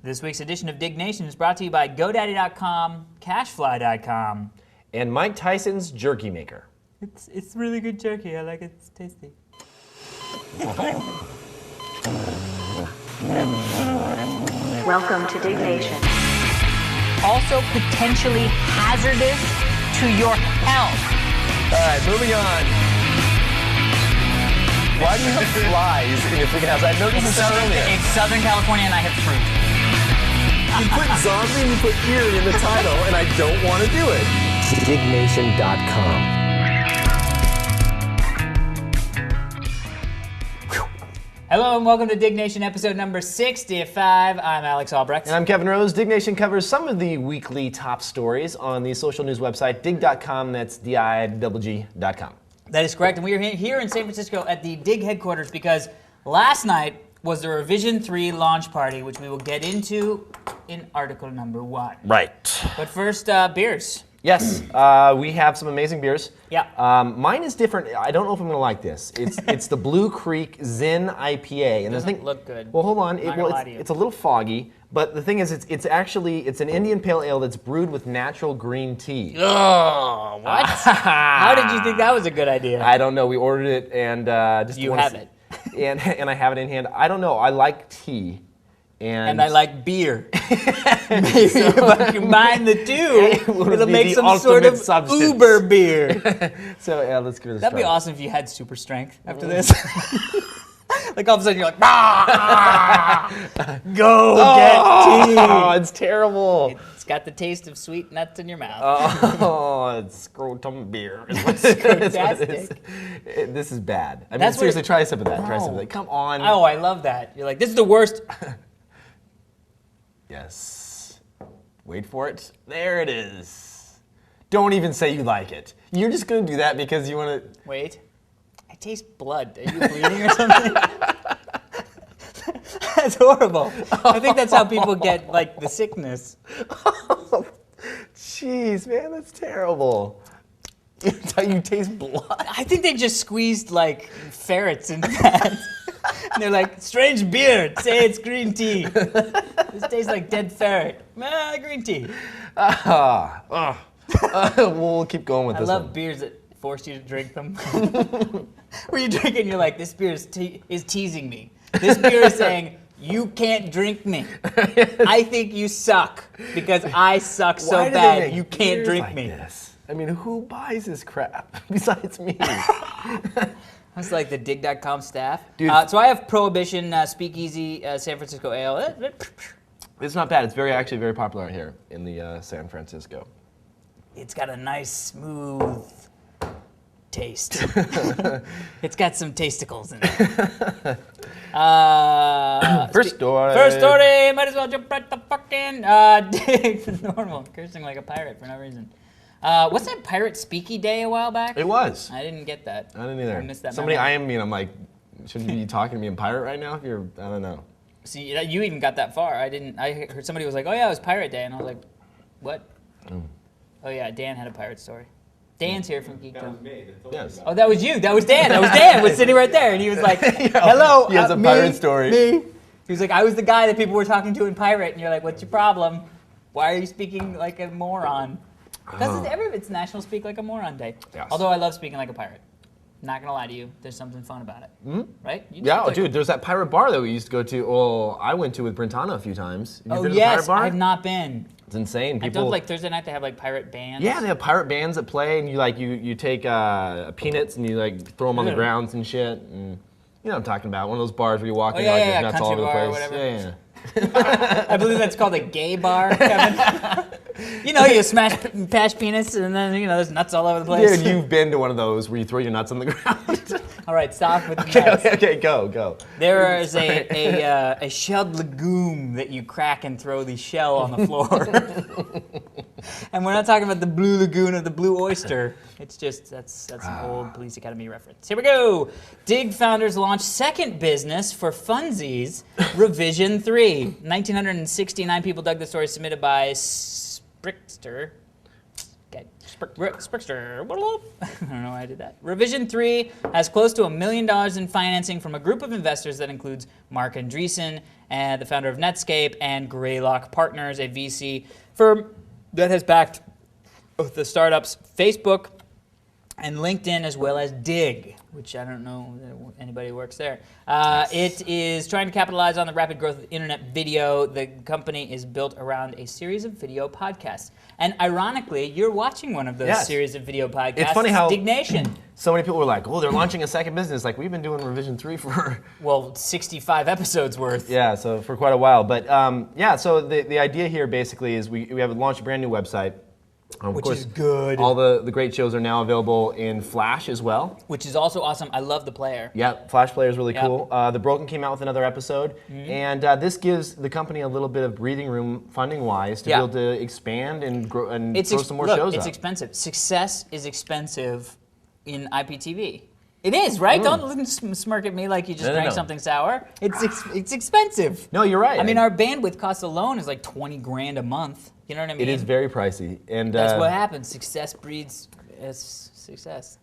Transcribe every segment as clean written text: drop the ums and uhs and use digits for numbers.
This week's edition of Diggnation is brought to you by GoDaddy.com, Cashfly.com. And Mike Tyson's Jerky Maker. It's really good jerky. I like it. It's tasty. Welcome to Diggnation. Also potentially hazardous to your health. All right, moving on. Why do you have flies in your freaking house? I noticed this earlier. It's Southern California and I have fruit. You put zombie and you put eerie in the title, and I don't want to do it. Diggnation.com. Hello and welcome to Diggnation episode number 65. I'm Alex Albrecht. And I'm Kevin Rose. Diggnation covers some of the weekly top stories on the social news website, digg.com. That's digg.com. That is correct, and we are here in San Francisco at the Digg headquarters because last night was the Revision 3 launch party, which we will get into in article number 1. Right. But first, beers. Yes, we have some amazing beers. Yeah. Mine is different. I don't know if I'm going to like this. It's the Blue Creek Zen IPA. And It doesn't look good. Well, hold on. Not gonna lie to you. It's a little foggy, but the thing is, it's an Indian Pale Ale that's brewed with natural green tea. Oh, what? How did you think that was a good idea? I don't know. We ordered it and just You wanna have see- it. And I have it in hand. I don't know. I like tea. And I like beer. Maybe if I combine the two, it'll be make the some sort of ultimate substance. uber beer. So yeah, let's give it a That'd be try. awesome if you had super strength after this. Like all of a sudden you're like, ah, go get tea. Oh, it's terrible. It's got the taste of sweet nuts in your mouth. Oh, it's scrotum beer. Is what it is. This is bad. I mean, That's what seriously, it- try some of that. Try some of No. that. Come on. Oh, I love that. You're like, this is the worst. Yes. Wait for it. There it is. Don't even say you like it. You're just going to do that because you want to... Wait. I taste blood. Are you bleeding or something? That's horrible. I think that's how people get, like, the sickness. Jeez, man, that's terrible. That's how you taste blood. I think they just squeezed, like, ferrets into that. And they're like, strange beer. Say it's green tea. This tastes like dead ferret. Green tea. We'll keep going with I this love one. beers that force you to drink them. Where you drink it and you're like, this beer is teasing me. This beer is saying, you can't drink me. I think you suck because I suck so Why do they bad make you can't beers drink like me. this? I mean, who buys this crap besides me? That's like the Digg.com staff. Dude. So I have Prohibition Speakeasy San Francisco Ale. It's not bad. It's actually very popular here in the San Francisco. It's got a nice, smooth taste. It's got some tasticles in it. First story. First story. Might as well jump right the fucking Digg. Normal. Cursing like a pirate for no reason. What's that Pirate Speaky Day a while back? It was. I didn't get that. I didn't either. I missed that Somebody memo. IM'd me and I'm like, shouldn't you be talking to me in pirate right now? If you're, I don't know. See, you even got that far. I didn't. I heard somebody was like, "Oh yeah, it was Pirate Day," and I was like, "What?" Oh yeah, Dan had a pirate story. Dan's here from Geek Town. Yes. Oh, that was you. That was Dan. That was Dan. Was sitting right there, and he was like, "Hello." He has a me, pirate story. Me. He was like, "I was the guy that people were talking to in pirate," and you're like, "What's your problem? Why are you speaking like a moron?" Because it's National Speak Like a Moron Day. Yes. Although I love speaking like a pirate. Not gonna lie to you, there's something fun about it, right? You Yeah, speak like dude, there's that pirate bar that we used to go to. Well, I went to with Brentano a few times. Have you Oh been to the yes, pirate bar? I've not been. It's insane. I People, don't like Thursday night. They have like pirate bands. yeah, they have pirate bands that play, and you take peanuts and you like throw them on the Yeah. grounds and shit. And you know what I'm talking about? One of those bars where you walk in, yeah, like yeah, there's nuts all country over the bar or place. whatever. Yeah. I believe that's called a gay bar, Kevin. You know, you smash penis and then, you know, there's nuts all over the place. Dude, you've been to one of those where you throw your nuts on the ground. All right, stop with the nuts. okay, go. There is a shelled legume that you crack and throw the shell on the floor. And we're not talking about the blue lagoon or the blue oyster. It's just, that's an old Police Academy reference. Here we go. Digg founders launched second business for funsies, Revision 3. 1,969 people dug the story submitted by Sprickster. Okay, Sprickster. I don't know why I did that. Revision 3 has close to $1 million in financing from a group of investors that includes Mark Andreessen and the founder of Netscape, and Greylock Partners, a VC firm that has backed both the startups Facebook and LinkedIn, as well as Digg, which I don't know anybody who works there. It is trying to capitalize on the rapid growth of internet video. The company is built around a series of video podcasts. And ironically, you're watching one of those series of video podcasts. It's funny how Diggnation. So many people were like, oh, they're launching a second business. Like, we've been doing Revision 3 for... Well, 65 episodes worth. Yeah, so for quite a while. But so the idea here basically is we have launched a brand new website. Of Which course, is good. All the great shows are now available in Flash as well. Which is also awesome. I love the player. Yeah, Flash player is really cool. The Broken came out with another episode. And this gives the company a little bit of breathing room funding-wise to be able to expand and grow and throw some more shows It's up. expensive. Success is expensive in IPTV. It is, right? Don't look and smirk at me like you just drank something sour. It's expensive. No, you're right. I mean, our bandwidth cost alone is like 20 grand a month. You know what I mean? It is very pricey. And that's what happens. Success breeds success.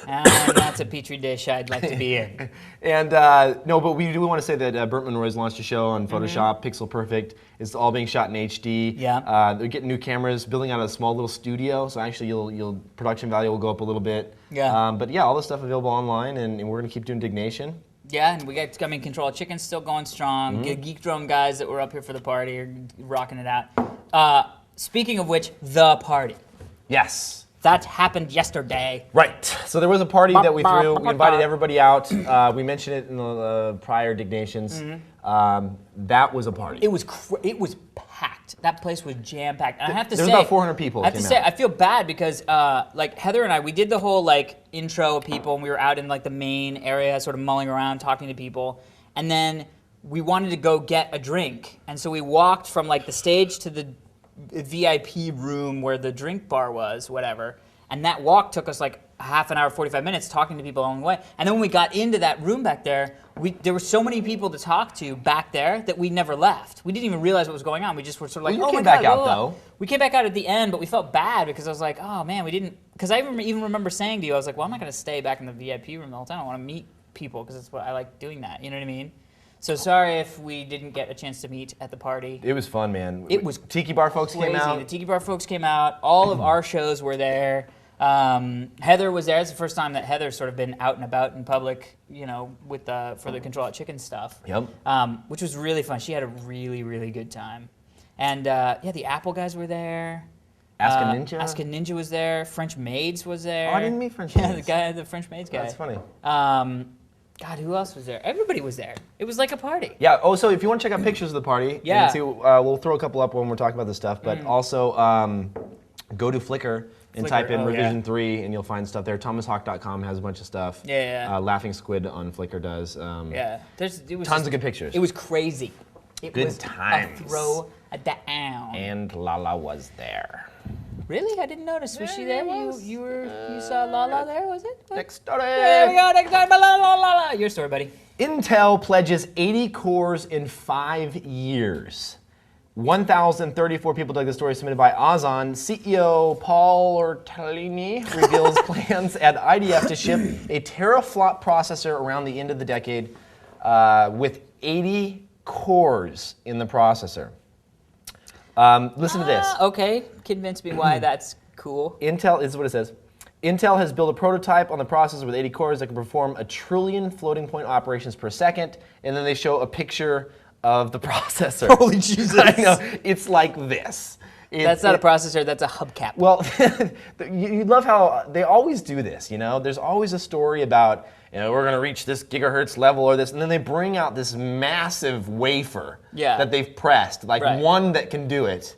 And that's a petri dish I'd like to be in. And no, but we do want to say that Burt Monroy's launched a show on Photoshop, Pixel Perfect. It's all being shot in HD. Yeah. They're getting new cameras, building out a small little studio. So actually, you'll production value will go up a little bit. Yeah. But yeah, all this stuff available online, and we're gonna keep doing Diggnation. Yeah, and we got Control of Chicken's still going strong. Geek Drone guys that were up here for the party are rocking it out. Speaking of which, the party. Yes. That happened yesterday. Right. So there was a party that we threw. We invited everybody out. We mentioned it in the prior Dignations. That was a party. It was packed. That place was jam packed. And I have to say, there was about 400 people. I have to say, I feel bad because like Heather and I, we did the whole like intro of people, and we were out in like the main area, sort of mulling around, talking to people, and then we wanted to go get a drink, and so we walked from like the stage to the VIP room where the drink bar was, whatever. And that walk took us like a half an hour, 45 minutes talking to people along the way. And then when we got into that room back there, there were so many people to talk to back there that we never left. We didn't even realize what was going on. We just were sort of like, you oh came my back God, out though. We came back out at the end, but we felt bad because I was like, oh man, we didn't, because I even remember saying to you, I was like, well, I'm not going to stay back in the VIP room the whole time. I want to meet people because that's what I like doing that. You know what I mean? So sorry if we didn't get a chance to meet at the party. It was fun, man. It was Tiki Bar folks crazy. came out. The Tiki Bar folks came out. All of our shows were there. Heather was there. It's the first time that Heather's sort of been out and about in public, you know, with for the Control Out Chicken stuff. Yep. Which was really fun. She had a really, really good time. And yeah, the Apple guys were there. Ask a Ninja? Ask a Ninja was there. French Maids was there. Oh, I didn't meet French Maids. Yeah, the French Maids guy. That's funny. God, who else was there? Everybody was there. It was like a party. Yeah. Oh, so if you want to check out pictures of the party, you can see, we'll throw a couple up when we're talking about this stuff. But also, go to Flickr and type in Revision 3, and you'll find stuff there. ThomasHawk.com has a bunch of stuff. Yeah. Laughing Squid on Flickr does. Yeah. It was tons of good pictures. It was crazy. It Good was times. a throw down. And Lala was there. Really? I didn't notice. Was she there? You saw Lala there, was it? Next story. There we go. Next story. La. Your story, buddy. Intel pledges 80 cores in 5 years. 1,034 people dug the story submitted by Ozon. CEO Paul Ortolini reveals plans at IDF to ship a teraflop processor around the end of the decade with 80 cores in the processor. Listen to this. Okay, convince me why that's cool. Intel is what it says. Intel has built a prototype on the processor with 80 cores that can perform 1 trillion floating point operations per second, and then they show a picture of the processor. Holy Jesus. I know. It's like this. That's not a processor, that's a hubcap. Well, you love how they always do this, you know? There's always a story about, you know, we're going to reach this gigahertz level or this, and then they bring out this massive wafer that they've pressed, like one that can do it,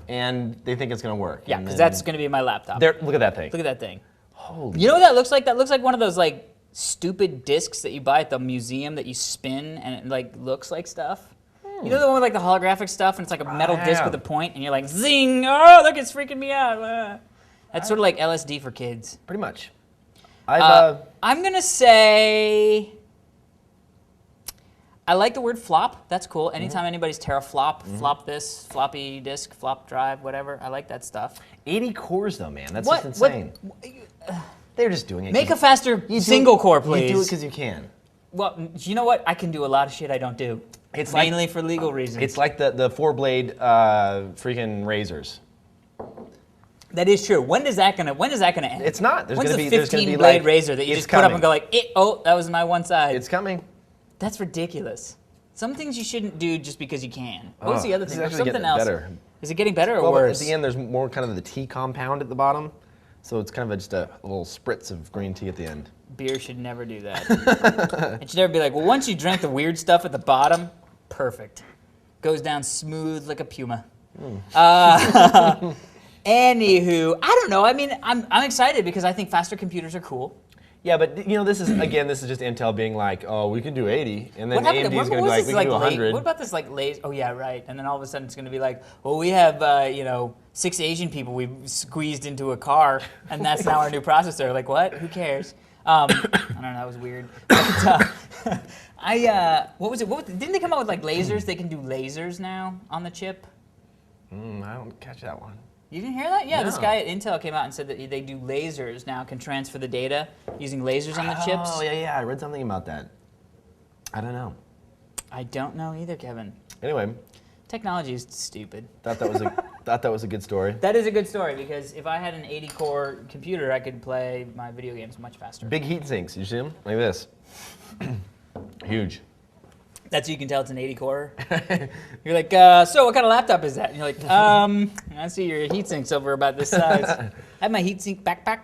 and they think it's going to work. Yeah, because that's going to be my laptop. Look at that thing. Look at that thing. Holy. You know what that looks like? That looks like one of those like stupid discs that you buy at the museum that you spin and it like looks like stuff. You know the one with like the holographic stuff and it's like a metal disc with a point and you're like zing! Oh, look, it's freaking me out. That's sort of like LSD for kids. Pretty much. I'm gonna say I like the word flop. That's cool. Anytime anybody's teraflop, flop this, floppy disk, flop drive, whatever. I like that stuff. 80 cores though, man. That's just insane. They're just doing it. Make a faster single core, please. You do it because you can. Well, you know what? I can do a lot of shit I don't do. It's mainly for legal reasons. It's like the 4-blade freaking razors. That is true. When is that gonna end? It's not. When's the 15-blade razor that you just put up and go like, oh, that was my one side? It's coming. That's ridiculous. Some things you shouldn't do just because you can. What was the other This thing? is There's actually something getting else. better. Is it getting better or Well, worse? at the end, there's more kind of the tea compound at the bottom. So it's kind of just a little spritz of green tea at the end. Beer should never do that. It should never be like, well, once you drink the weird stuff at the bottom, perfect. Goes down smooth like a puma. Anywho, I don't know. I mean, I'm excited because I think faster computers are cool. Yeah, but this is just Intel being like, oh, we can do 80, and then What happened? AMD's going to be like, we can do 100. What about this like laser? Oh yeah, right. And then all of a sudden it's going to be like, well, we have 6 Asian people we squeezed into a car, and that's now our new processor. Like what? Who cares? I don't know. That was weird. But, what was it? Didn't they come out with like lasers? They can do lasers now on the chip. I don't catch that one. You didn't hear that? Yeah, No. This guy at Intel came out and said that they do lasers now, can transfer the data using lasers on the chips. Oh, yeah, I read something about that. I don't know. I don't know either, Kevin. Anyway, Technology is stupid. thought that was a good story. That is a good story because if I had an 80-core computer, I could play my video games much faster. Big heat sinks, you see them? Like this. Huge. That's how you can tell it's an 80-core. You're like, so what kind of laptop is that? And you're like, I see your heat sink's over about this size. I have my heat sink backpack.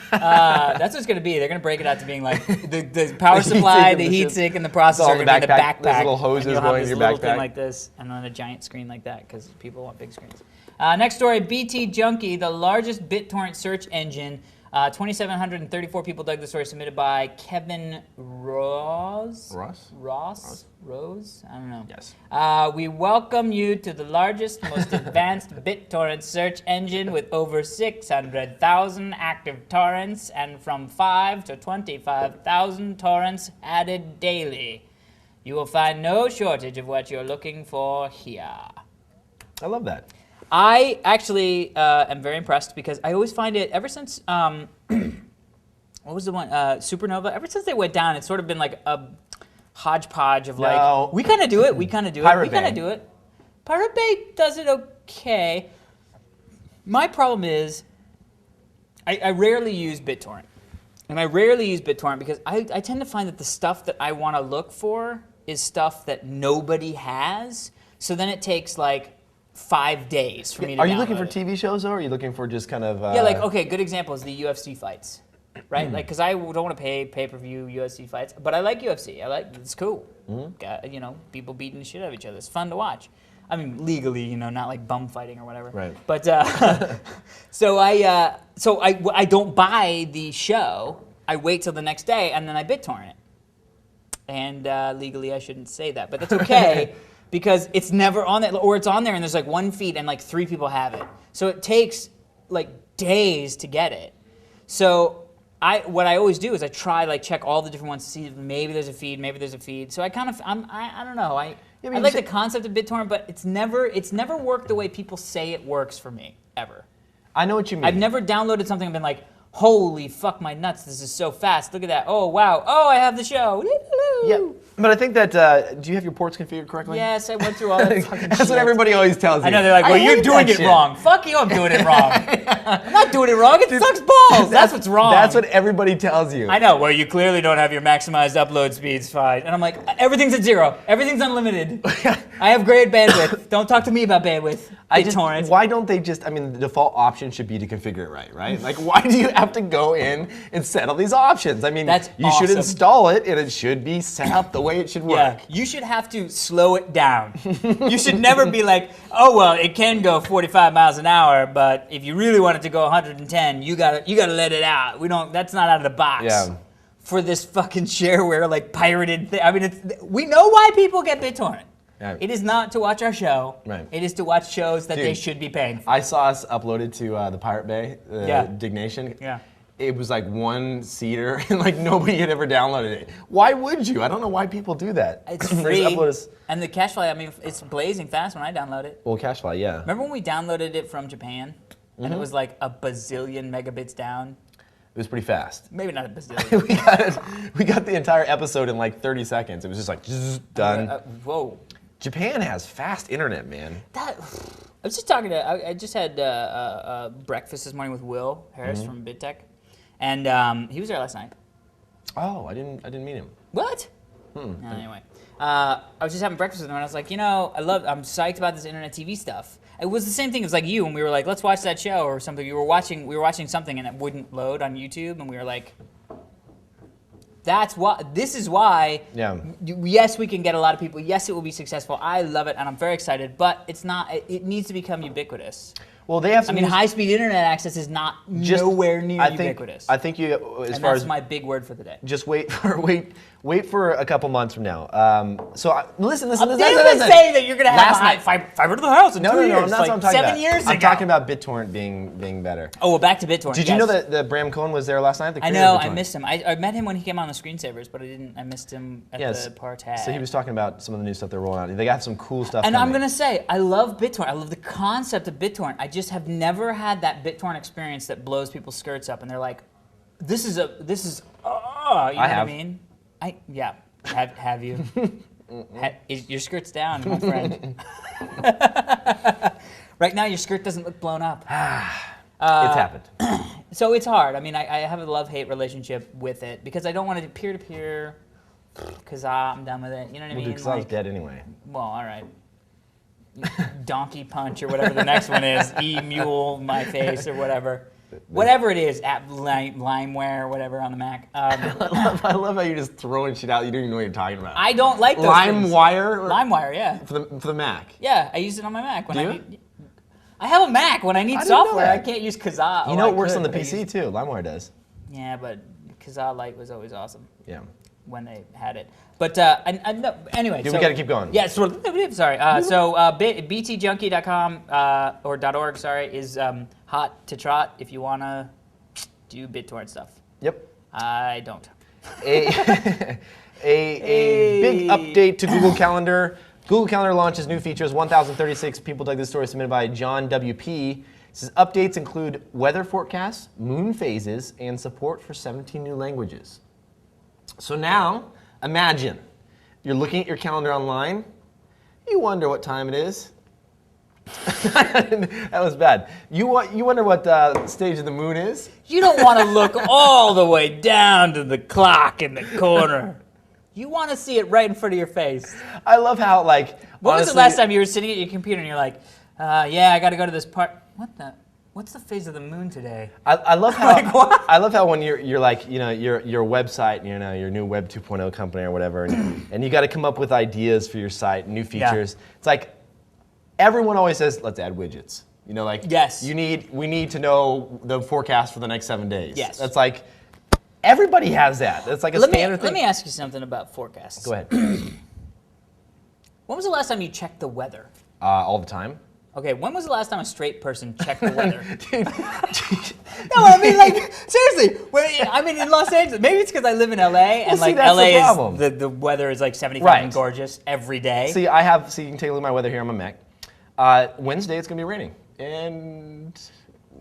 That's what it's going to be. They're going to break it out to being like the power supply, the heat sink, and the processor are going to be the backpack. There's little hoses and you'll going have in your this little thing backpack. like this, and then a giant screen like that because people want big screens. Next story, btjunkie, the largest BitTorrent search engine. 2,734 people dug the story, submitted by Kevin Rose? I don't know. Yes. We welcome you to the largest, most advanced BitTorrent search engine with over 600,000 active torrents and from 5 to 25,000 torrents added daily. You will find no shortage of what you're looking for here. I love that. I actually am very impressed because I always find it, ever since, what was the one, Supernova, ever since they went down, it's sort of been like a hodgepodge of like, we kind of do it, we kind of do it, we kind of do it. Pirate Bay does it okay. My problem is, I rarely use BitTorrent. And I rarely use BitTorrent because I tend to find that the stuff that I want to look for is stuff that nobody has. So then it takes like 5 days for me to Are you looking for it. TV shows, though, or are you looking for just kind of... Yeah, like, okay, good example is the UFC fights, right? Like, because I don't want to pay pay-per-view UFC fights, but I like UFC. it's cool. Got, people beating the shit out of each other. It's fun to watch. I mean, legally, not like bum fighting or whatever. Right. But, so I don't buy the show. I wait till the next day, and then I BitTorrent it. And legally, I shouldn't say that, but that's okay. Because it's never on there, or it's on there and there's like one feed and like 3 people have it. So it takes like days to get it. So what I always do is I try like check all the different ones to see if maybe there's a feed, maybe there's a feed. So I kind of, I don't know. I like the concept of BitTorrent, but it's never worked the way people say it works for me, ever. I know what you mean. I've never downloaded something and been like, holy fuck my nuts, this is so fast. Look at that. Oh, wow. Oh, I have the show. Yeah, but I think that, do you have your ports configured correctly? Yes, I went through all that fucking That's shit. what everybody always tells you. I know, they're like, well, you're doing it wrong. Fuck you, I'm doing it wrong. I'm not doing it wrong, it sucks balls. That's what's wrong. That's what everybody tells you. I know, well, you clearly don't have your maximized upload speeds fine. And I'm like, everything's at 0. Everything's unlimited. I have great bandwidth. Don't talk to me about bandwidth. BitTorrent. Why don't they just, the default option should be to configure it right? Like, why do you have to go in and set all these options? That's you awesome. should install it, and it should be set up the way it should work. Yeah, you should have to slow it down. You should never be like, oh well, it can go 45 miles an hour, but if you really want it to go 110, you gotta let it out. That's not out of the box. Yeah. For this fucking shareware like pirated thing. I mean, we know why people get BitTorrent. Yeah. It is not to watch our show. Right. It is to watch shows that they should be paying for. I saw us uploaded to the Pirate Bay, Diggnation. Yeah. It was like 1 seater, and like nobody had ever downloaded it. Why would you? I don't know why people do that. It's They just free. upload us- And the cache file, it's blazing fast when I download it. Well, Cashfly, yeah. Remember when we downloaded it from Japan? And it was like a bazillion megabits down? It was pretty fast. Maybe not a bazillion. we got the entire episode in like 30 seconds. It was just like done. Whoa. Japan has fast internet, man. I was just talking to. I just had breakfast this morning with Will Harris from BitTech, and he was there last night. Oh, I didn't meet him. What? Anyway, I was just having breakfast with him, and I was like, I'm psyched about this internet TV stuff. It was the same thing as like you when we were like, let's watch that show or something. We were watching something and it wouldn't load on YouTube, and we were like, this is why. Yeah. Yes, we can get a lot of people. Yes, it will be successful. I love it, and I'm very excited. But it's not. It needs to become ubiquitous. Well, they have. High-speed internet access is not nowhere near ubiquitous. I think you, as and far that's as my big word for the day. just wait for a couple months from now. Listen. Didn't say that you're gonna have fiber to the house in 2 years. No, that's what I'm talking about. 7 years ago. I'm talking about BitTorrent being better. Oh, well, back to BitTorrent. Did you know that Bram Cohen was there last night? I know. I missed him. I met him when he came on the Screensavers, but I missed him at the party. So he was talking about some of the new stuff they're rolling out. They got some cool stuff. And coming. I'm gonna say, I love BitTorrent. I love the concept of BitTorrent. I just have never had that BitTorrent experience that blows people's skirts up, and they're like, "This is you know what I mean?" Have you? Your skirt's down, my friend. Right now, your skirt doesn't look blown up. It's happened. So it's hard. I mean, I have a love-hate relationship with it because I don't want to do peer-to-peer. Because I'm done with it. You know what I mean? Because I was dead anyway. Well, all right. Donkey punch or whatever the next one is. E-mule my face or whatever. Whatever it is, at Limeware or whatever on the Mac. I love how you're just throwing shit out. You don't even know what you're talking about. I don't like those LimeWire? LimeWire, yeah. For the Mac? Yeah, I use it on my Mac. When Do you? I have a Mac. When I need I didn't know software, that. I can't use Kazaa. You know it works on the PC too. LimeWire does. Yeah, but Kazaa Lite was always awesome. Yeah. When they had it. But anyway. Dude, we gotta keep going. Yeah, sorry. btjunkie.com or .org, sorry, is hot to trot if you want to do BitTorrent stuff. Yep. I don't. A big update to Google Calendar. Google Calendar launches new features. 1,036 people dug this story submitted by John WP. It says updates include weather forecasts, moon phases, and support for 17 new languages. So now, imagine you're looking at your calendar online. You wonder what time it is. That was bad. You wonder what stage of the moon is? You don't want to look all the way down to the clock in the corner. You want to see it right in front of your face. I love how, like, When was the last time you were sitting at your computer and you're like, yeah, I got to go to this part. What's the phase of the moon today? I love how Like, what? I love how when you're like, you know, your website, you know, your new Web 2.0 company or whatever, and you got to come up with ideas for your site, new features. Yeah. It's like everyone always says, let's add widgets. You know, like yes. we need to know the forecast for the next 7 days. Yes. That's like everybody has that. That's like a standard thing. Let me ask you something about forecasts. Go ahead. When was the last time you checked the weather? All the time. Okay, when was the last time a straight person checked the weather? No, I mean, like, seriously. In Los Angeles, maybe it's because I live in LA, and Well, see, like that's the LA problem. is the weather is like 75 Right. and gorgeous every day. See, you can take a look at my weather here on my Mac. Wednesday it's gonna be raining, and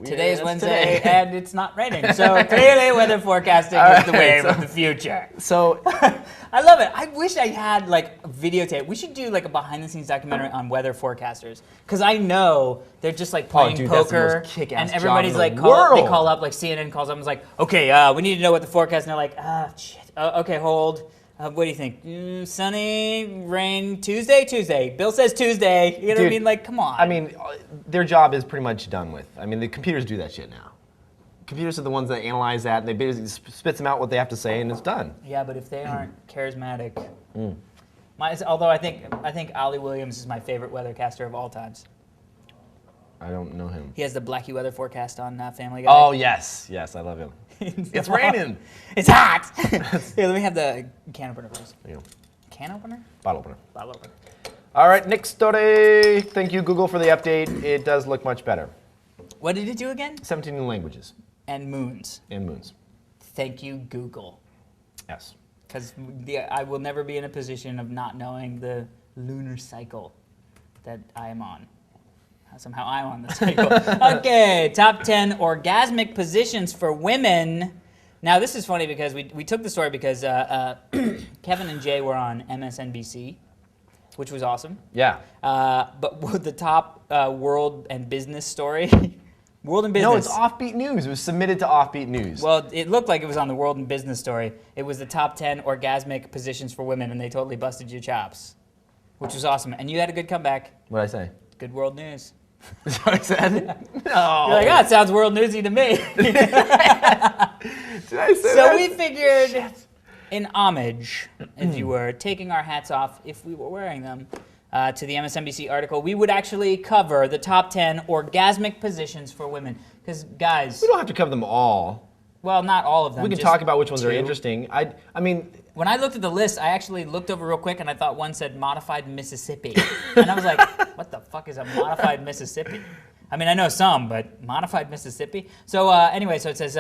Today is that's Wednesday, today. and it's not raining. So clearly, weather forecasting is the wave of the future. So I love it. I wish I had like videotape. We should do like a behind-the-scenes documentary on weather forecasters, because I know they're just like playing dude, that's the poker, most kick-ass and job everybody's in the like, they world. call up, like CNN calls up and is like, okay, we need to know what the forecast. And they're like, shit. Okay, hold. What do you think? Sunny, rain, Tuesday. Bill says Tuesday. You know what I mean? Like, come on. I mean, their job is pretty much done with. I mean, the computers do that shit now. Computers are the ones that analyze that, and they basically spits them out what they have to say, and it's done. Yeah, but if they aren't charismatic, although I think Ollie Williams is my favorite weathercaster of all times. I don't know him. He has the Blackie weather forecast on Family Guy. Oh yes, I love him. It's raining. It's hot. Here, let me have the can opener, please. There you go. Can opener? Bottle opener. Bottle opener. All right, next story. Thank you, Google, for the update. It does look much better. What did it do again? 17 new languages. And moons. And moons. Thank you, Google. Yes. Because I will never be in a position of not knowing the lunar cycle that I am on. Somehow I'm on the cycle. Okay, top 10 orgasmic positions for women. Now, this is funny because we took the story because Kevin and Jay were on MSNBC, which was awesome. Yeah. But the top world and business story, world and business. No, it's Offbeat News. It was submitted to Offbeat News. Well, it looked like it was on the world and business story. It was the top 10 orgasmic positions for women, and they totally busted your chops, which was awesome. And you had a good comeback. What'd I say? Good world news. Is that what I said? No. You're like, it sounds world newsy to me. Did I say So that? we figured, in homage, if you were, taking our hats off if we were wearing them, to the MSNBC article, we would actually cover the top 10 orgasmic positions for women. Because, guys, We don't have to cover them all. well, not all of them. We can just talk about which ones are 2. interesting. I mean, When I looked at the list, I actually looked over real quick and I thought one said modified Mississippi. And I was like, what the fuck is a modified Mississippi? I mean, I know some, but modified Mississippi? So anyway, so it says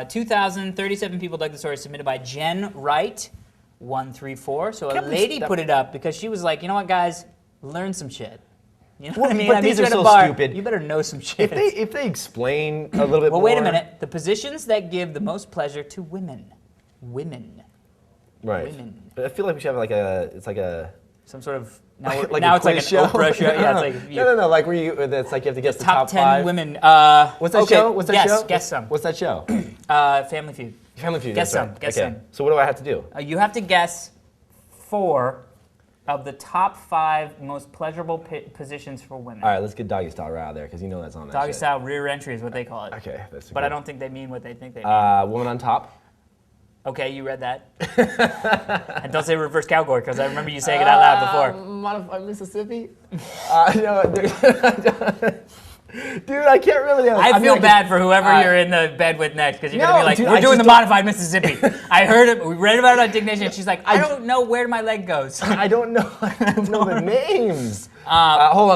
2,037 people dug the story, submitted by Jen Wright, 134. So a lady put it up because she was like, you know what, guys? Learn some shit. You know what I mean? but I mean, these you're are at a so bar, stupid. You better know some shit. if they explain a little bit Well, more. wait a minute. The positions that give the most pleasure to women. Women. Right. Women. But I feel like we should have it's like a Some sort of, now, like now a it's like an quiz show. Oprah show. Yeah, it's like no, like where you it's like you have to guess the top 10 5. women. What's that okay, show? What's that guess, show? Guess some. What's that show? Family Feud. Family Feud. Guess that's some, right. guess okay. some. So what do I have to do? You have to guess 4 of the top 5 most pleasurable positions for women. All right, let's get Doggy Style right out there because you know that's on that Doggy shit. style rear entry is what they call it. Okay, that's But good. I don't think they mean what they think they mean. Woman on top. Okay, you read that. And don't say reverse cowboy because I remember you saying it out loud before. Modified Mississippi. No, dude, I can't remember the other. I feel can- bad for whoever you're in the bed with next because you're No, gonna be like, dude, we're I doing the just don't- modified Mississippi. I heard it. We read about it on Diggnation. And she's like, I don't know where my leg goes. I don't know. I don't know the names. Hold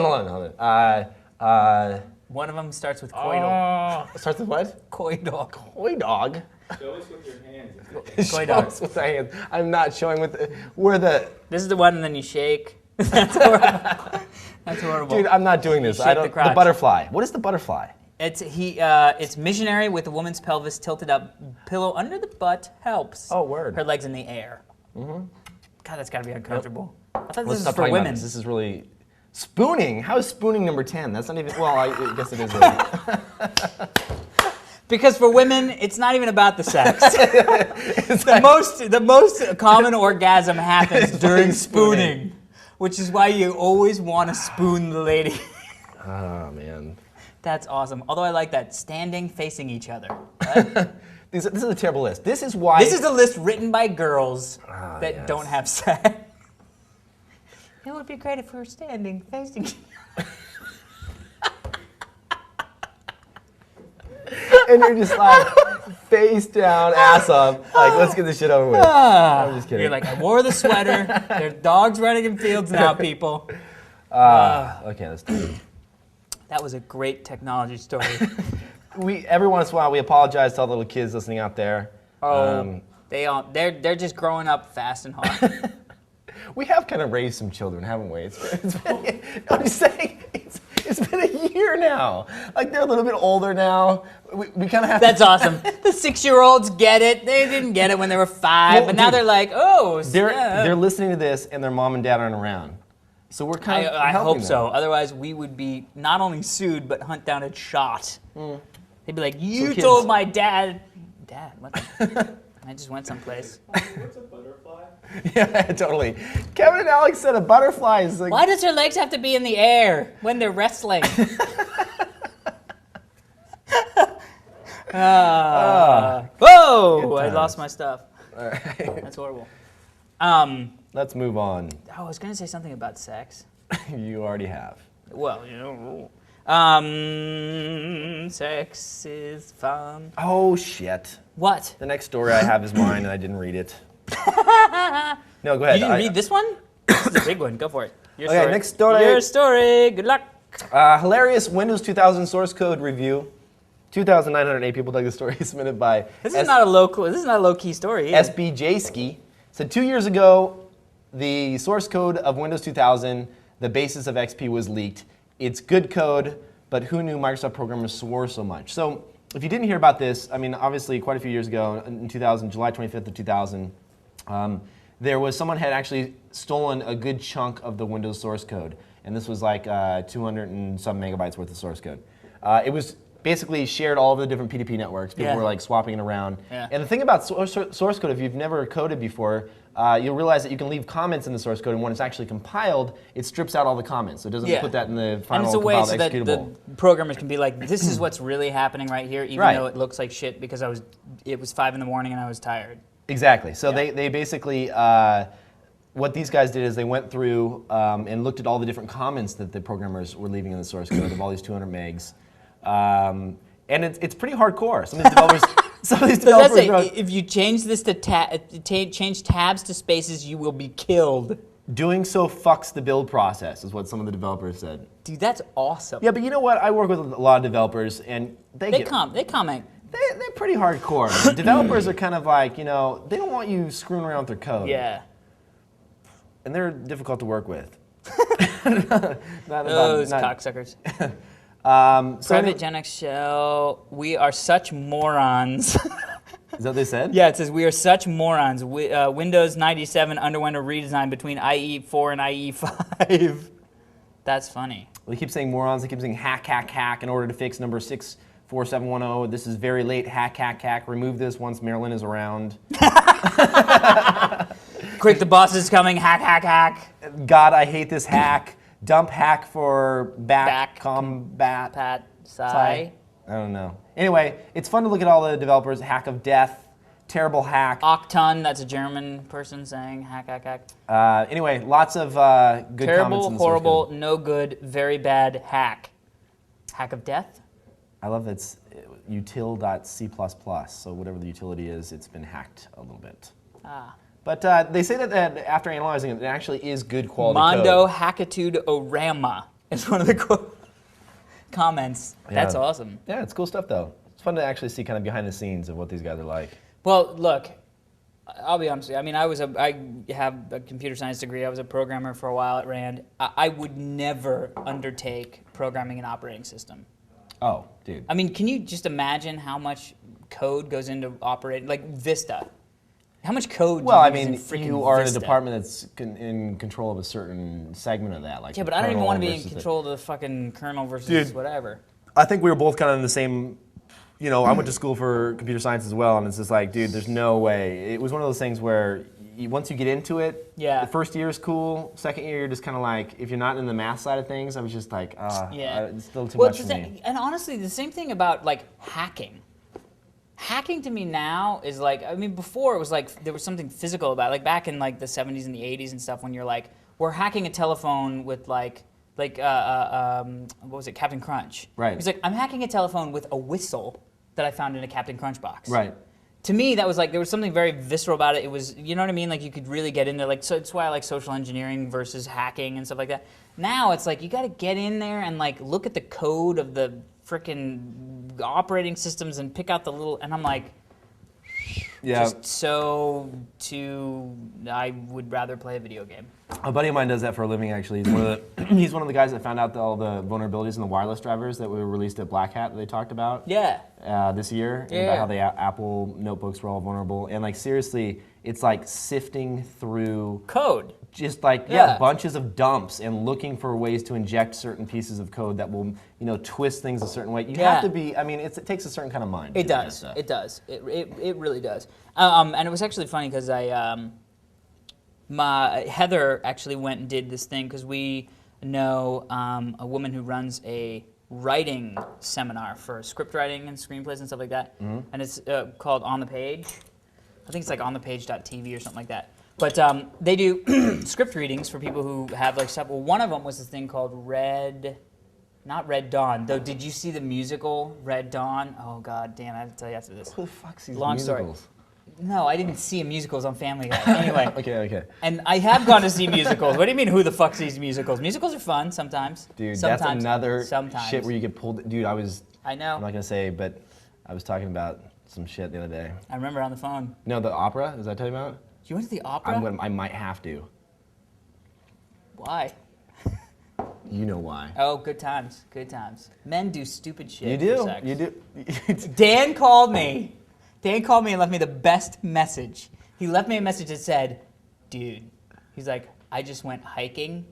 on. One of them starts with coital. Starts with what? Coital. Koi dog. Show us with your hands. Koi Show dog. us with my hands. I'm not showing where the. This is the one, and then you shake. That's horrible. That's horrible. Dude, I'm not doing this. shake I the don't. crotch. The butterfly. What is the butterfly? It's missionary with a woman's pelvis tilted up, pillow under the butt helps. Oh, word. Her legs in the air. Mm-hmm. God, that's got to be uncomfortable. I thought Let's this is stop for talking about women. this. This is really spooning. How is spooning number 10? That's not even. Well, I guess it is. Really. Because for women, it's not even about the sex. the most common orgasm happens during spooning, which is why you always want to spoon the lady. Oh man. That's awesome. Although I like that, standing facing each other. This is a terrible list. This is why. This is a list written by girls that yes. don't have sex. It would be great if we were standing facing each other. And you're just like face down, ass up. Like, let's get this shit over with. I'm just kidding. You're like, I wore the sweater. There's dogs running in fields now, people. Okay, let's do it. That was a great technology story. Every once in a while we apologize to all the little kids listening out there. They're just growing up fast and hard. We have kind of raised some children, haven't we? I'm just saying, it's been a year now. Like, they're a little bit older now. We kind of have That's awesome. The 6-year-olds get it. They didn't get it when they were 5, Well, but now dude, they're like, oh, They're listening to this and their mom and dad aren't around. So we're kind of I helping hope them. so. Otherwise, we would be not only sued, but hunt down and shot. They'd be like, you kids. told my dad. Dad, what the? I just went someplace. What's a butterfly? Yeah, totally. Kevin and Alex said a butterfly is like... Why does her legs have to be in the air when they're wrestling? Whoa! I lost my stuff. All right. That's horrible. Let's move on. I was gonna say something about sex. You already have. Well, you know. Sex is fun. Oh, shit. What? The next story I have is mine, and I didn't read it. No, go ahead. You didn't read this one? This is a big one. Go for it. Your Okay, story. next story. Your story. Good luck. Hilarious Windows 2000 source code review. 2,908 people dug the story submitted by This is not a low key story. Either. SBJski. Said 2 years ago, the source code of Windows 2000, the basis of XP was leaked. It's good code, but who knew Microsoft programmers swore so much? So if you didn't hear about this, I mean, obviously, quite a few years ago, in 2000, July 25th of 2000, there was someone had actually stolen a good chunk of the Windows source code, and this was like 200 and some megabytes worth of source code. It was basically shared all of the different PDP networks. People were like swapping it around. Yeah. And the thing about source code, if you've never coded before, you'll realize that you can leave comments in the source code, and when it's actually compiled, it strips out all the comments. So it doesn't put that in the final compiled executable. And it's a way so that the programmers can be like, this is what's really happening right here, even though it looks like shit because it was 5 in the morning and I was tired. Exactly. So they basically, what these guys did is they went through and looked at all the different comments that the programmers were leaving in the source code of all these 200 megs. And it's pretty hardcore. Some of these developers, if you change this to change tabs to spaces, you will be killed. Doing so fucks the build process, is what some of the developers said. Dude, that's awesome. Yeah, but you know what? I work with a lot of developers, and they comment. They're pretty hardcore. Developers are kind of like, you know, they don't want you screwing around with their code. Yeah. And they're difficult to work with. Those cocksuckers. Private Gen X show, we are such morons. Is that what they said? Yeah, it says we are such morons. Windows 97 underwent a redesign between IE4 and IE5. That's funny. Well, they keep saying morons. They keep saying hack in order to fix number 64710. This is very late. Hack. Remove this once Marilyn is around. Quick, the boss is coming. Hack. God, I hate this hack. Dump hack for back combat. Pat Sai. I don't know. Anyway, it's fun to look at all the developers. Hack of death. Terrible hack. Octon, that's a German person saying hack. Anyway, lots of good comments in the source horrible, code. no good, very bad hack. Hack of death? I love that it's util.c++, so whatever the utility is, it's been hacked a little bit. But they say that after analyzing it, it actually is good quality Mondo code. Hackitude-orama is one of the comments. Yeah. That's awesome. Yeah, it's cool stuff, though. It's fun to actually see kind of behind the scenes of what these guys are like. Well, look, I'll be honest with you. I mean, I have a computer science degree. I was a programmer for a while at Rand. I would never undertake programming an operating system. Oh, dude. I mean, can you just imagine how much code goes into operating, like Vista? How much code? Well, I mean, you are in a department that's in control of a certain segment of that, like yeah, but I don't even want to be in control of the fucking kernel versus whatever. I think we were both kind of in the same. You know, I went to school for computer science as well, and it's just like, dude, there's no way. It was one of those things where once you get into it, the first year is cool. Second year, you're just kind of like, if you're not in the math side of things, I was just like, it's still too much for me. And honestly, the same thing about like hacking. Hacking to me now is like, I mean, before it was like there was something physical about it. Like back in like the 70s and the 80s and stuff, when you're like, we're hacking a telephone with what was it, Captain Crunch? Right. He's like, I'm hacking a telephone with a whistle that I found in a Captain Crunch box. Right. To me, that was like, there was something very visceral about it. It was, you know what I mean? Like you could really get into like, so it's why I like social engineering versus hacking and stuff like that. Now it's like, you gotta get in there and like look at the code of the frickin' operating systems and pick out the little, and I'm like, I would rather play a video game. A buddy of mine does that for a living, actually. He's one of the guys that found out all the vulnerabilities in the wireless drivers that were released at Black Hat that they talked about this year, and about how the Apple notebooks were all vulnerable. And like seriously, it's like sifting through code. Just like, bunches of dumps and looking for ways to inject certain pieces of code that will, you know, twist things a certain way. You have to be, I mean, it takes a certain kind of mind. It does. It does. It really does. And it was actually funny because Heather actually went and did this thing because we know a woman who runs a writing seminar for script writing and screenplays and stuff like that. Mm-hmm. And it's called On the Page. I think it's like onthepage.tv or something like that. But they do script readings for people who have like stuff. Well, one of them was this thing called not Red Dawn, though. Did you see the musical Red Dawn? Oh God, damn! I have to tell you after this. Who the fuck sees Long musicals? Story. No, I didn't see musicals on Family Guy. Anyway. Okay. And I have gone to see musicals. What do you mean? Who the fuck sees musicals? Musicals are fun sometimes. Dude, that's another shit where you get pulled. Dude, I know. I'm not gonna say, but I was talking about some shit the other day. I remember on the phone. No, the opera. Is that talking about? You went to the opera? I might have to. Why? You know why. Oh, good times, good times. Men do stupid shit. You do. For sex. You do. Dan called me. Dan called me and left me the best message. He left me a message that said, dude, he's like, I just went hiking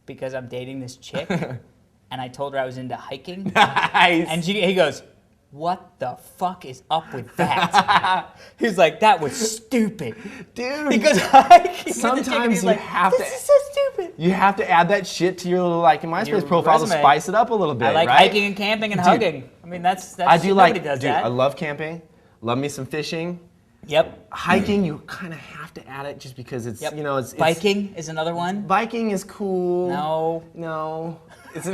because I'm dating this chick, and I told her I was into hiking. Nice. And he goes, what the fuck is up with that? He's like, that was stupid. Dude. He goes hiking. Sometimes you have this to. is so stupid. You have to add that shit to your little like in MySpace Your profile to resume. spice it up a little bit. I like right? hiking and camping and Dude, hugging. I mean, that's I do nobody like. does Dude, that. I love camping. Love me some fishing. Yep. Hiking, you kind of have to add it just because it's Yep. you know it's Biking is another one. Biking is cool. No. It's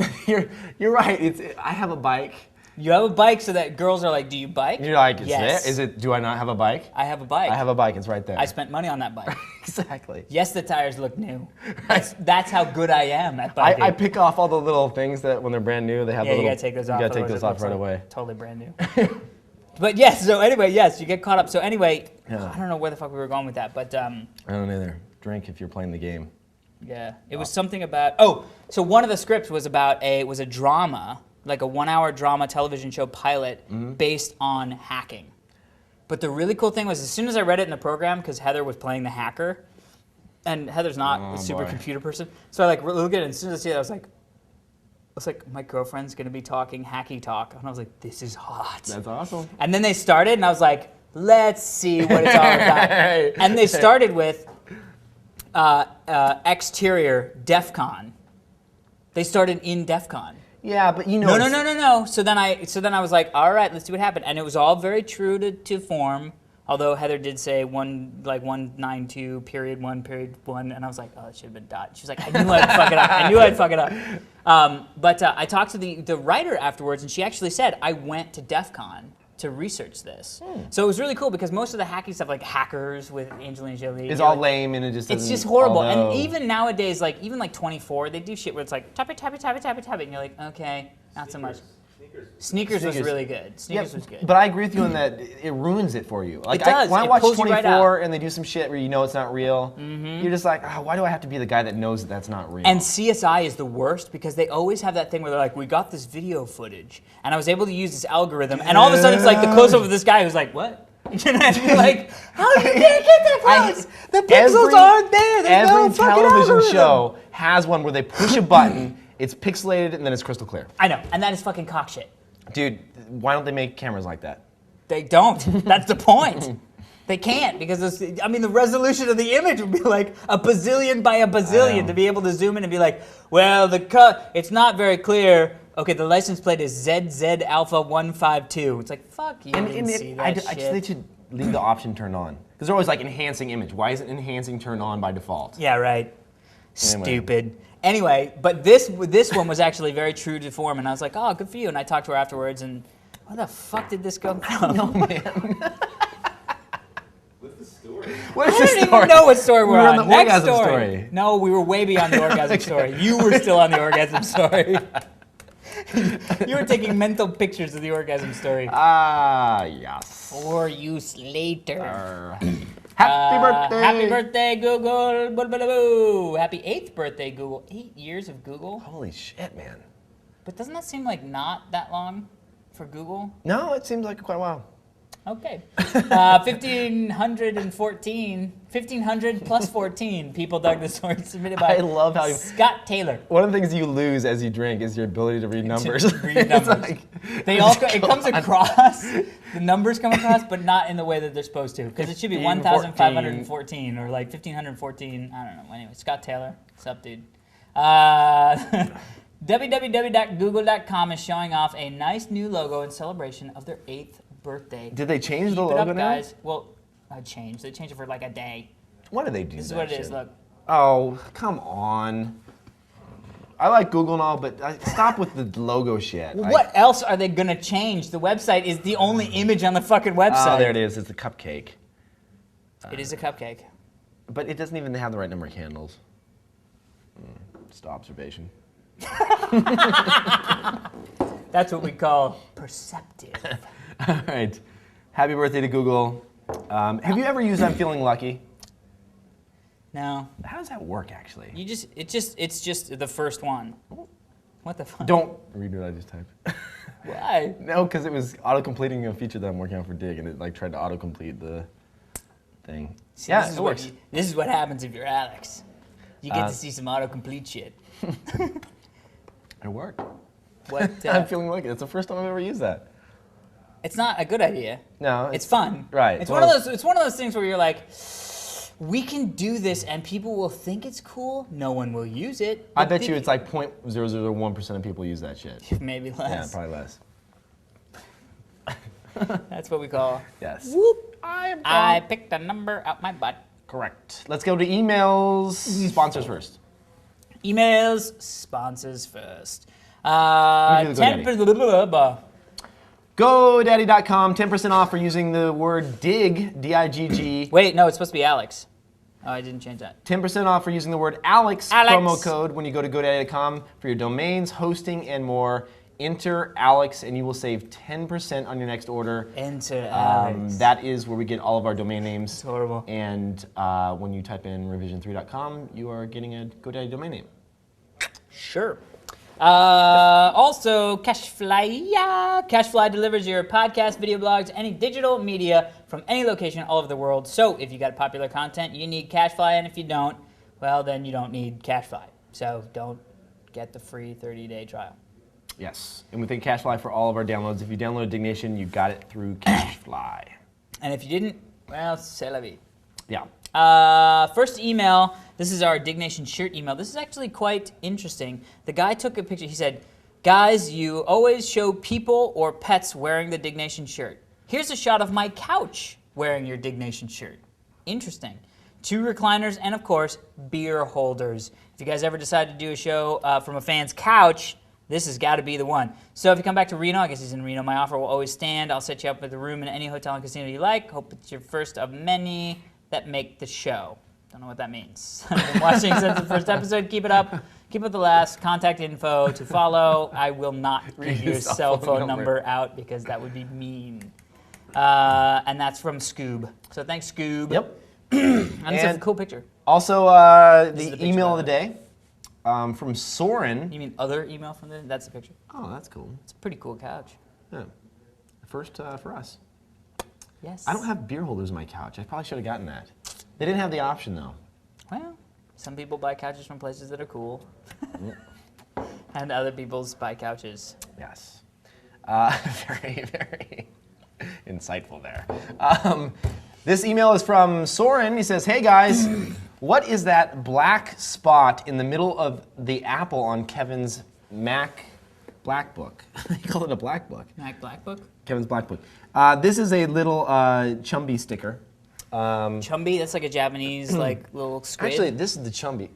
you're right. I have a bike. You have a bike so that girls are like, do you bike? You're like, is yes. there? Is it? Do I not have a bike? I have a bike. I have a bike. It's right there. I spent money on that bike. Exactly. Yes, the tires look new. That's how good I am at biking. I pick off all the little things that when they're brand new they have. Yeah, the you little, gotta take those off. You gotta take otherwise those it off looks right like away. Totally brand new. But yes, so anyway, yes, you get caught up. So anyway, Yeah. I don't know where the fuck we were going with that, but I don't either. Drink if you're playing the game. yeah, it was something about. Oh, so one of the scripts was about a drama, like a 1-hour drama television show pilot based on hacking. But the really cool thing was, as soon as I read it in the program, because Heather was playing the hacker, and Heather's not a super boy. computer person, so I like look at it, and as soon as I see it, I was like, my girlfriend's gonna be talking hacky talk, and I was like, this is hot. That's awesome. And then they started, and I was like, let's see what it's all about. And they started with exterior DEF CON. They started in DEF CON. Yeah, but you know. No. So then I was like, all right, let's see what happened. And it was all very true to form. Although Heather did say 192 period 1 period 1, and I was like, oh, it should have been dot. She was like, I knew I'd fuck it up. I knew I'd fuck it up. But I talked to the writer afterwards, and she actually said, I went to DEF CON to research this. So it was really cool because most of the hacking stuff, like Hackers with Angelina Jolie, It's all lame and it just. it's doesn't- just horrible. although- And even nowadays, like even like 24, they do shit where it's like tap it, and you're like, okay, not so much. Sneakers was really good. Sneakers was good. But I agree with you on that. It ruins it for you. Like It does. when I It watch pulls you 24 right and they do some shit where you know it's not real, you're just like, oh, why do I have to be the guy that knows that that's not real? And CSI is the worst because they always have that thing where they're like, we got this video footage, and I was able to use this algorithm, and all of a sudden it's like the close-up of this guy who's like, what? You know, and you're like, how did you get that close? The pixels aren't there. There's no every fucking television algorithm. show has one where they push a button, it's pixelated, and then it's crystal clear. I know, and that is fucking cock shit. Dude, why don't they make cameras like that? They don't. That's the point. They can't because the resolution of the image would be like a bazillion by a bazillion to be able to zoom in and be like, well, it's not very clear. Okay, the license plate is ZZ Alpha 152. It's like, fuck you, didn't see that I shit. just need to leave the option turned on. Because they're always like enhancing image. Why isn't enhancing turned on by default? Yeah, right. Anyway. Stupid. Anyway, but this one was actually very true to form, and I was like, oh, good for you. And I talked to her afterwards, and where the fuck did this come from? No, man. What's the story? What is I the don't story? even know what story we're We were on. on the Next orgasm story. story. No, we were way beyond the orgasm story. You were still on the orgasm story. You were taking mental pictures of the orgasm story. Ah, yes. For use later. Happy birthday. Happy birthday, Google. Blah, blah, blah, blah. Happy 8th birthday, Google. 8 years of Google. Holy shit, man. But doesn't that seem like not that long for Google? No, it seems like quite a while. Okay. 1,500 plus 14 people dug the story submitted by I love how you- Scott Taylor. One of the things you lose as you drink is your ability to read numbers. To read numbers. It comes across, the numbers come across, but not in the way that they're supposed to. Because it should be 1,514 or like 1,514. I don't know. Anyway, Scott Taylor. What's up, dude? www.google.com is showing off a nice new logo in celebration of their 8th birthday. Did they change Keep the it logo up, now? guys. Well, They changed it for like a day. Why do they do This is that what it shit? is, look. Oh, come on. I like Google and all, but stop with the logo shit. What else are they gonna change? The website is the only image on the fucking website. Oh, there it is. It's a cupcake. It is a cupcake. But it doesn't even have the right number of candles. Just observation. That's what we call perceptive. All right. Happy birthday to Google. Have you ever used I'm Feeling Lucky? No. How does that work, actually? It's just the first one. What the fuck? Don't read what I just typed. Why? No, because it was auto-completing a feature that I'm working on for Digg, and it like tried to auto-complete the thing. See, Yeah, it works. This is what happens if you're Alex. You get to see some autocomplete shit. It worked. What? I'm feeling lucky. It's the first time I've ever used that. It's not a good idea. No, It's fun. Right. It's one of those. It's one of those things where you're like, we can do this, and people will think it's cool. No one will use it. I bet you it's like 0.0001% of people use that shit. maybe Yeah, less. probably less. That's what we call. Yes. Whoop! I picked a number out my butt. Correct. Let's go to emails. Sponsors first. Emails, sponsors first. me do the GoDaddy.com, 10% off for using the word Digg, D-I-G-G. Wait, no, it's supposed to be Alex. Oh, I didn't change that. 10% off for using the word Alex, Alex. promo code when you go to GoDaddy.com for your domains, hosting, and more. Enter Alex, and you will save 10% on your next order. Enter Alex. That is where we get all of our domain names. It's horrible. And when you type in revision3.com, you are getting a GoDaddy domain name. Sure. Also, Cashfly. Cashfly delivers your podcast, video blogs, any digital media from any location all over the world. So if you got popular content, you need Cashfly, and if you don't, well, then you don't need Cashfly. So don't get the free 30-day trial. Yes, and we thank Cashfly for all of our downloads. If you download Diggnation, you got it through Cashfly. And if you didn't, well, c'est la vie. Yeah. First email, this is our Diggnation shirt email. This is actually quite interesting. The guy took a picture. He said, guys, you always show people or pets wearing the Diggnation shirt. Here's a shot of my couch wearing your Diggnation shirt. Interesting. 2 recliners and, of course, beer holders. If you guys ever decide to do a show from a fan's couch, this has got to be the one. So if you come back to Reno, I guess he's in Reno, my offer will always stand. I'll set you up with a room in any hotel and casino you like. Hope it's your first of many that make the show. Don't know what that means. I've been watching since the first episode. Keep it up. Keep up the last. Contact info to follow. I will not give your cell phone number out because that would be mean. And that's from Scoob. So thanks, Scoob. Yep. And it's a cool picture. Also, This is the the email of the picture, day from Soren. You mean other email from the? That's the picture. Oh, that's cool. It's a pretty cool couch. Yeah. First for us. Yes. I don't have beer holders on my couch. I probably should have gotten that. They didn't have the option, though. Well, some people buy couches from places that are cool. And other people's buy couches. Yes. Very, very insightful there. This email is from Soren. He says, hey guys, what is that black spot in the middle of the apple on Kevin's Mac Black Book? He called it a black book. Mac Black Book? Kevin's Black Book. This is a little Chumby sticker. Chumby, that's like a Japanese like little squid. Actually, this is the Chumby.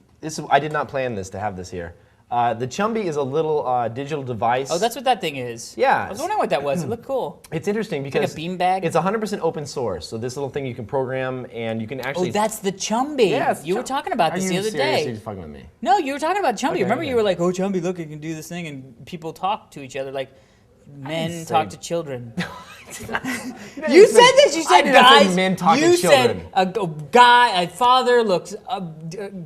I did not plan this to have this here. The Chumby is a little digital device. Oh, that's what that thing is. Yeah. I was wondering what that was. It looked cool. It's interesting because like a beanbag? It's 100% open source. So this little thing you can program and you can actually. Oh, that's the Chumby. Yeah, it's you were talking about this the other Are you day. serious? Fucking with me? No, you were talking about Chumby. Okay, Remember okay. you were like, oh, Chumby, look, you can do this thing, and people talk to each other like men talk to children. You said this. You said, I did not say guys. men talk to you children. said a guy, a father looks,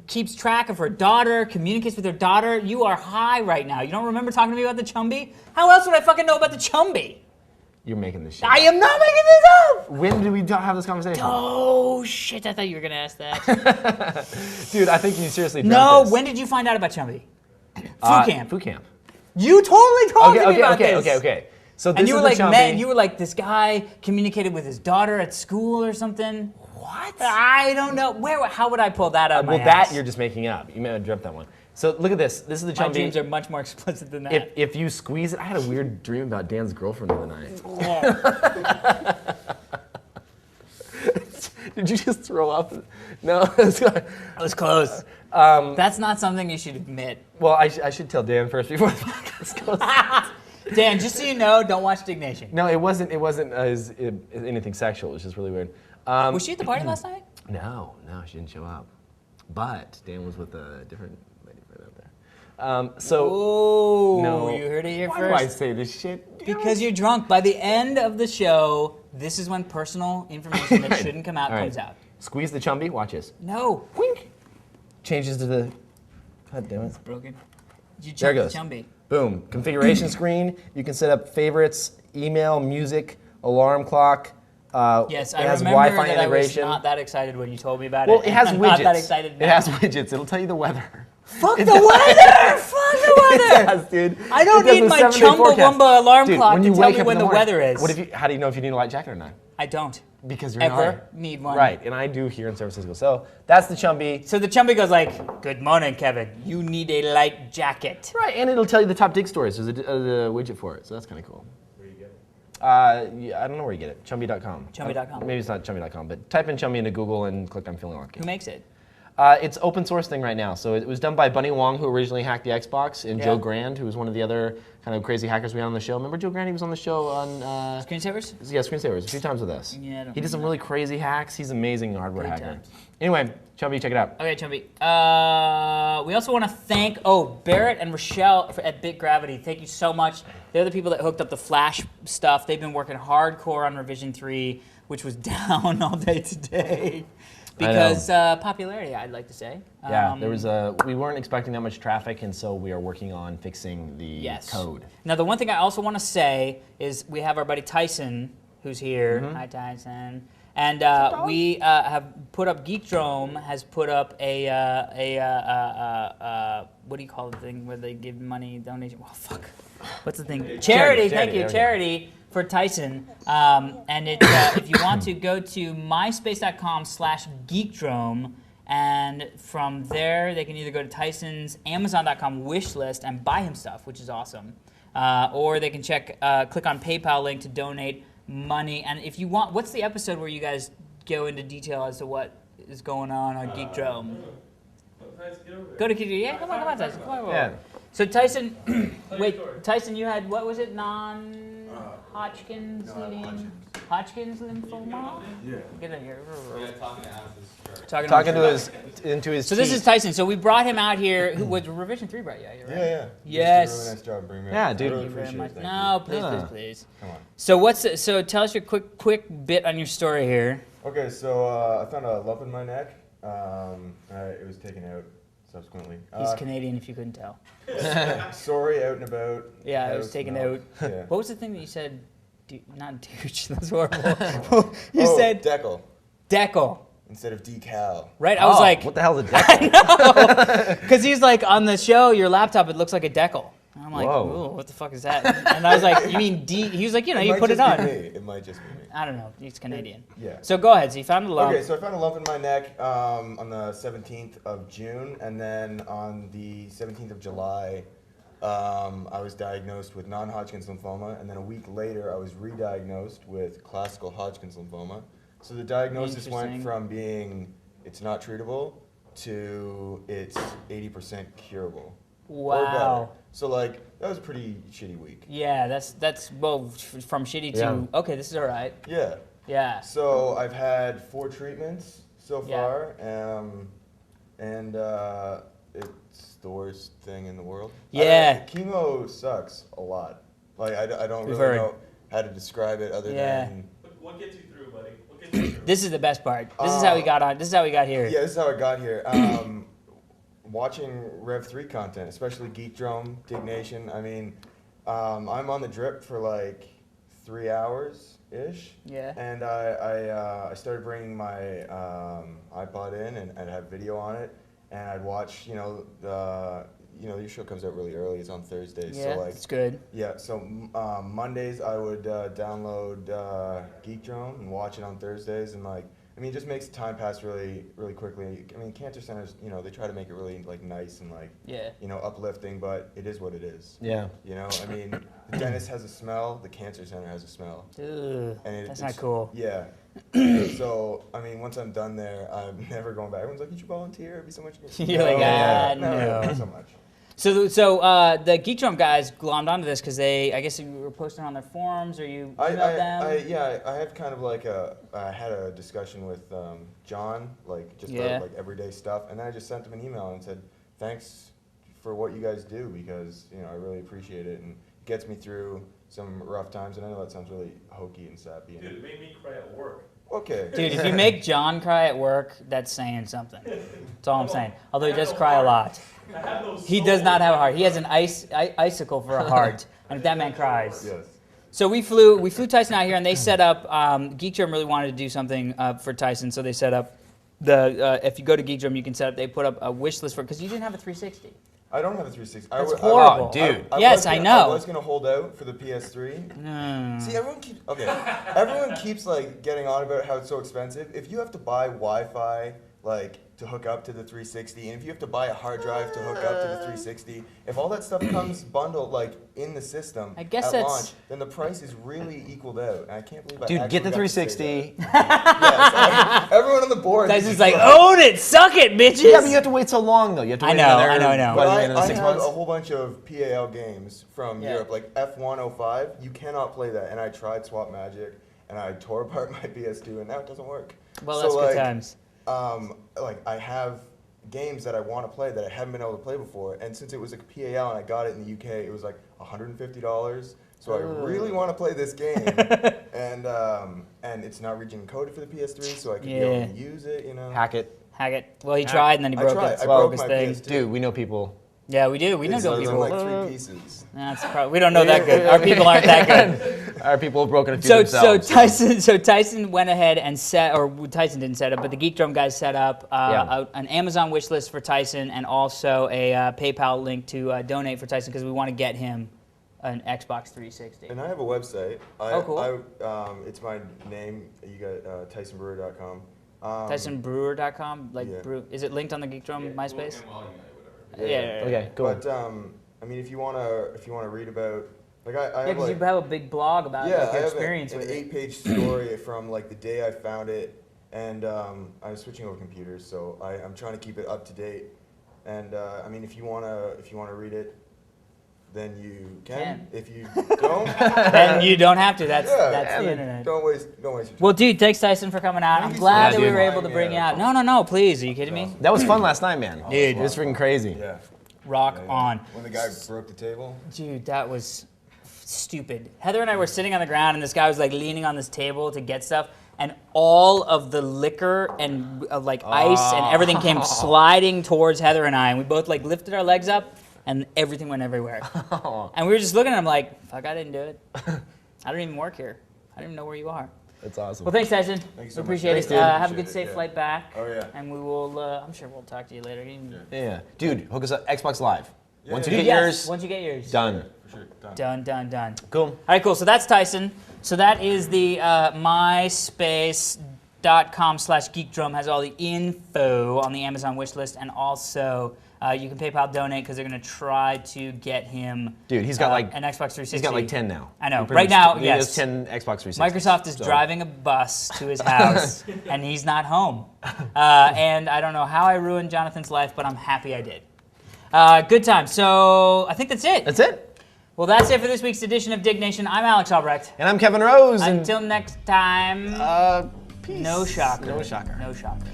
keeps track of her daughter, communicates with her daughter. You are high right now. You don't remember talking to me about the Chumby? How else would I fucking know about the Chumby? You're making this shit. I am not making this up. When did we have this conversation? Oh shit! I thought you were gonna ask that. Dude, I think you seriously. No. dreamt this. When did you find out about Chumby? Food camp. Food camp. You totally told me about this. Okay. So this And you is were the like, Chumby. man, you were like, this guy communicated with his daughter at school or something. What? I don't know. How would I pull that out of my Well, ass? that you're just making up. You may have dreamt that one. So look at this. This is the My Chumby. dreams are much more explicit than that. If you squeeze it, I had a weird dream about Dan's girlfriend the other night. Did you just throw up? No. That was close. That's not something you should admit. Well, I should tell Dan first before the podcast goes. Dan, just so you know, don't watch Diggnation. No, it wasn't anything sexual. It was just really weird. Was she at the party last night? No, she didn't show up. But Dan was with a different lady friend out there. Oh, no. You heard it here Why first. do I say this shit? Because you're drunk. By the end of the show, this is when personal information that shouldn't come out All right. comes out. Squeeze the Chumby. Watch this. No. Wink. changes to the. God damn it. Broken. You There it goes. Chumby. Boom. Configuration screen. You can set up favorites, email, music, alarm clock. Yes, it I has remember Wi-Fi that I was integration. not that excited when you told me about Well, it. it has I'm widgets. not that excited now. It has widgets. It'll tell you the weather. Fuck the weather! Fuck the weather! It does, dude. I don't It does need the my 7-day forecast. Chumbawamba alarm Dude, clock when to you tell wake me up when in the morning, weather is. What if you? How do you know if you need a light jacket or not? I don't Because you're in ever LA. need one. Right, and I do here in San Francisco. So that's the Chumby. So the Chumby goes like, "Good morning, Kevin. You need a light jacket." Right, and it'll tell you the top Digg stories. There's a widget for it, so that's kind of cool. Where you get it? Yeah, I don't know where you get it. Chumby.com. Chumby.com. Maybe it's not Chumby.com, but type in Chumby into Google and click on Feeling Lucky. Who makes it? It's open source thing right now. So it was done by Bunny Wong, who originally hacked the Xbox, and Yeah. Joe Grand, who was one of the other kind of crazy hackers we had on the show. Remember Joe Grand? He was on the show on Screensavers? yeah, Screensavers a few times with us. Yeah, I don't He did some really crazy hacks. He's an amazing hardware Great hacker. times. Anyway, Chumby, check it out. Okay, Chumby. We also want to thank Barrett and Rochelle at Bit Gravity. Thank you so much. They're the people that hooked up the Flash stuff. They've been working hardcore on revision 3, which was down all day today. Because popularity, I'd like to say. Yeah, there was we weren't expecting that much traffic, and so we are working on fixing the code. Now, the one thing I also want to say is we have our buddy Tyson, who's here. Hi, Tyson. And we have put up, Geekdrome has put up a what do you call the thing where they give money, donation? Well, fuck. What's the thing? Charity, thank you, charity for Tyson. And it, if you want to go to myspace.com/geekdrome, and from there they can either go to Tyson's Amazon.com wish list and buy him stuff, which is awesome. Or they can click on PayPal link to donate money. And if you want, what's the episode where you guys go into detail as to what is going on Geekdrome? Go to Geekdrome. Yeah, come on, Tyson. Come on. Yeah. So Tyson, wait, Tyson, you had, what was it, Hodgkin's lymphoma? Yeah. Get in here. Talking to Alice's chart. Talking to his into his. So this is Tyson. So we brought him out here. Who was Revision 3 brought you out here, right? Yeah. Yes. You did a really nice job bringing me Yeah, up. dude. I really Thank you very appreciate much. it. No, please, Yeah. please. Come on. So tell us your quick bit on your story here. Okay, so I found a lump in my neck. It was taken out subsequently. He's Canadian, if you couldn't tell. Sorry, out and about. Yeah, it house, was taken no. out. Yeah. What was the thing that you said? Not douche. That's horrible. You said decal decal. instead of decal. Right? I was like, what the hell's a deck? because he's like, on the show, your laptop, it looks like a decal. And I'm like, Whoa. ooh, what the fuck is that? And I was like, you mean D? He was like, you might put it just on. be me. It might just be me. I don't know. He's Canadian. Yeah. So go ahead. So you found a lump. Okay, so I found a lump in my neck on the 17th of June, and then on the 17th of July, I was diagnosed with non-Hodgkin's lymphoma, and then a week later, I was re-diagnosed with classical Hodgkin's lymphoma. So the diagnosis went Interesting. from being it's not treatable to it's 80% curable. Or better. Wow. So like that was a pretty shitty week. Yeah, that's well, from shitty to Yeah. okay, this is all right. Yeah. Yeah. So I've had 4 treatments so Yeah. far, and it's the worst thing in the world. Yeah. Chemo sucks a lot. Like I don't We've really heard. know how to describe it other Yeah. than What gets you through, buddy? What gets you through? This is the best part. This is how we got on. This is how we got here. yeah. This is how I got here. Watching Rev 3 content, especially Geekdrome, Diggnation. I mean, I'm on the drip for like 3 hours ish. Yeah. And I started bringing my iPod in and I'd have video on it, and I'd watch. Your show comes out really early. It's on Thursdays. Yeah, So like, it's good. yeah. So Mondays I would download Geekdrome and watch it on Thursdays, and like. I mean, it just makes time pass really, really quickly. I mean, cancer centers, they try to make it really like nice and like, Yeah. uplifting, but it is what it is. Yeah. I mean, the dentist has a smell, the cancer center has a smell. Ugh, And that's it's, not cool. Yeah. So, I mean, once I'm done there, I'm never going back. Everyone's like, you should volunteer. It'd be so much. You're like, no. Not so much. So the Geekdrome guys glommed onto this because I guess you were posting on their forums or you emailed them. I had kind of like I had a discussion with John, like just Yeah. about like everyday stuff, and then I just sent him an email and said, thanks for what you guys do, because I really appreciate it, and it gets me through some rough times. And I know that sounds really hokey and sappy. Dude, it made me cry at work. Okay. Dude, if you make John cry at work, that's saying something. That's all I'm saying. Although he does cry a lot. He does not have a heart. He has an icicle for a heart. And if that man cries. Yes. So we flew Tyson out here, and they set up. GeekDrum really wanted to do something for Tyson, so they set up if you go to GeekDrum, you can set up. They put up a wish list for because you didn't have a 360. I don't have a 360. That's horrible, dude. Yes, I know. I was gonna hold out for the PS3. See, everyone keeps like getting on about how it's so expensive. If you have to buy Wi-Fi like to hook up to the 360, and if you have to buy a hard drive to hook up to the 360, if all that stuff comes bundled like in the system I guess at that's- launch, then the price is really equaled out. And I can't believe I Dude, actually get the got to say 360. that. Yes, everyone on the board. Tyson's like, own it, suck it, bitches. Yeah, but you have to wait so long though. You have to I wait know, another, I know. what, But another I 6 have months? a whole bunch of PAL games from Yeah. Europe, like F105. You cannot play that, and I tried Swap Magic, and I tore apart my PS2, and now it doesn't work. Well, So, that's like, good times. Like I have games that I want to play that I haven't been able to play before, and since it was a PAL and I got it in the UK, it was like $150. So I really want to play this game, and it's not region encoded for the PS3, so I could be able to use it. You know. Hack it. Hack it. Well, he tried, and then he I broke tried. it. I Broke broke his my thing. PS2. Dude, we know people. Yeah, we do. We know It's those in people. like 3 pieces. That's probably, we don't know that good. Our people aren't that good. Our people have broken a few So themselves. Tyson went ahead and Tyson didn't set up, but the GeekDrum guys set up an Amazon wish list for Tyson and also a PayPal link to donate for Tyson because we want to get him an Xbox 360. And I have a website. Cool. It's my name. You got TysonBrewer.com. TysonBrewer.com, like Yeah. brew. Is it linked on the GeekDrum MySpace? Whatever. Yeah. Okay, cool. But I mean, if you wanna read about, like I Yeah, have because like, you have a big blog about yeah, like, I your have experience an with it. 8-page story from like the day I found it, and I'm switching over computers, so I'm trying to keep it up to date. And I mean, if you wanna read it, then you can. If you don't, And you don't have to. That's yeah, the internet. don't waste your time. Well, dude, thanks Tyson for coming out. I'm you so glad much that we for were able to having bring me you out. out. No, please. Are you kidding me? That was fun last night, man. Dude. It was freaking crazy. Yeah. Rock on. When the guy broke the table. Dude, that was stupid. Heather and I were sitting on the ground, and this guy was like leaning on this table to get stuff, and all of the liquor and like ice and everything came sliding towards Heather and I, and we both like lifted our legs up, and everything went everywhere. And we were just looking at him like, fuck, I didn't do it. I don't even work here. I don't even know where you are. That's awesome. Well, thanks, Tyson. Thank you so We much. appreciate Thanks, it. dude. Have a Appreciate good, it, safe yeah. flight back. Oh, yeah. And we will, I'm sure we'll talk to you later. Yeah. Dude, hook us up. Xbox Live. Once you yeah. get Yes, yours, once you get yours. done. For sure. Done. Cool. All right, cool. So that's Tyson. So that is the myspace.com/geekdrum has all the info on the Amazon wish list, and also you can PayPal donate because they're going to try to get him. Dude, he's got like an Xbox 360. He's got like 10 now. I know. He pretty Right much- now, he yes. has 10 Xbox 360s. Microsoft is So- driving a bus to his house, and he's not home. And I don't know how I ruined Jonathan's life, but I'm happy I did. Good time. So I think that's it. That's it. Well, that's it for this week's edition of Diggnation. I'm Alex Albrecht. And I'm Kevin Rose. And Until next time, peace. no shocker. No shocker. No shocker.